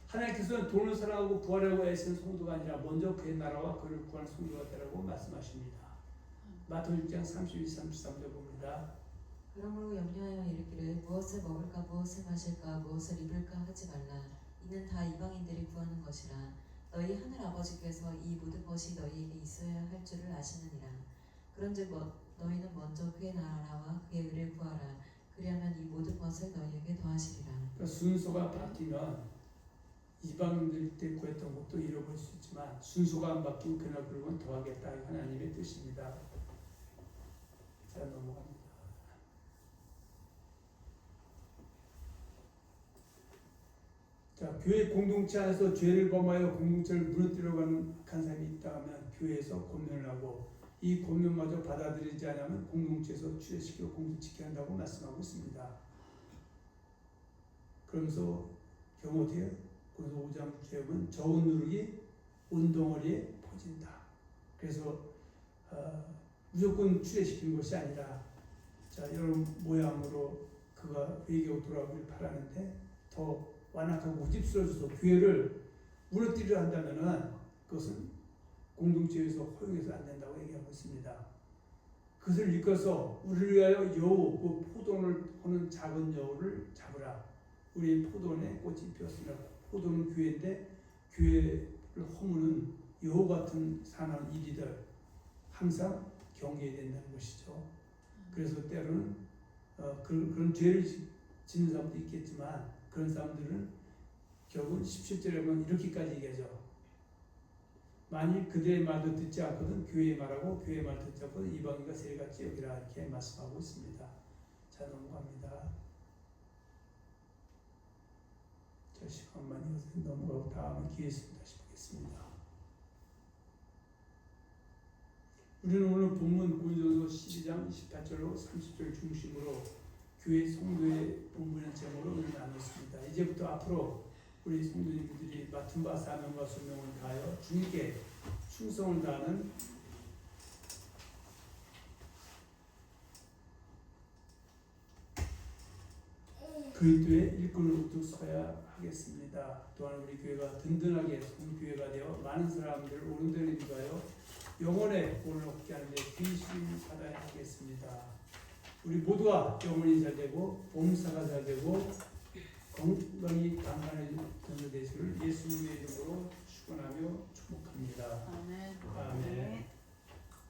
하나님께서는 돈을 사랑하고 구하려고 애쓰는 성도가 아니라 먼저 그의 나라와 그를 구하는 성도가 되라고 말씀하십니다. 마태복음 6장 32, 33절 봅니다. 그러므로 염려하여 이르기를 무엇을 먹을까 무엇을 마실까 무엇을 입을까 하지 말라. 이는 다 이방인들이 구하는 것이라. 너희 하늘 아버지께서 이 모든 것이 너희에게 있어야 할 줄을 아시느니라. 그런즉 너희는 먼저 그의 나라와 그의 의를 구하라. 그리하면 이 모든 것을 너희에게 더하시리라. 그러니까 순서가 바뀌면 이방인들 때 구했던 것도 잃어버릴 수 있지만 순서가 안 바뀐 그날 그러면 더하겠다. 하나님의 뜻입니다. 자, 넘어갑니다. 자, 교회 공동체 안에서 죄를 범하여 공동체를 무너뜨려가는 악한 사람이 있다 하면 교회에서 권면을 하고 이 권면마저 받아들이지 않으면 공동체에서 추례시키고 공동체케 한다고 말씀하고 있습니다. 그러면서 경호대요. 그래서 5장 6절은 저온 누룩이 온덩어리에 퍼진다. 그래서 무조건 추례시키는 것이 아니라 자, 이런 모양으로 그가 회개하고 돌아오길 바라는데 더 완악하고 고집스러워져서 교회를 무너뜨리려 한다면은 그것은 공동체에서 허용해서 안 된다고 얘기하고 있습니다. 그것을 이끌어서 우리를 위하여 여우, 그 포도를 하는 작은 여우를 잡으라. 우리 포도원에 꽃이 피었습니다. 포도는 교회인데 교회를 허무는 여우 같은 사나운 일이들 항상 경계해야 된다는 것이죠. 그래서 때로는 그런 죄를 짓는 사람도 있겠지만 그런 사람들은 결국은 17절에 보면 이렇게까지 얘기하죠. 만일 그들의 말도 듣지 않거든 교회의 말하고 교회의 말도 듣지 않거든 이방인과 세리같이 여기라. 이렇게 말씀하고 있습니다. 자, 넘어갑니다. 자, 시간만 넘어가고 다음에 기회 있으면 다시 보겠습니다. 우리는 오늘 본문 고린도서 12장 28절로 30절 중심으로 교회 성도의 본문의 제목으로 오늘 나눴습니다. 이제부터 앞으로 우리 성도님들이 맡은 바 사명과 소명을 다하여 주님께 충성을 다하는 그리스도의 일꾼을 우뚝 서야 하겠습니다. 또한 우리 교회가 든든하게 선 교회가 되어 많은 사람들을 오른대로 인도하여 영혼의 구원을 얻게 하는데 귀신 받아야 하겠습니다. 우리 모두가 영혼이 잘 되고 봉사가 잘 되고 건강이 강건해지는 되시기를 예수님의 이름으로 축원하며 축복합니다. 아멘. 아멘.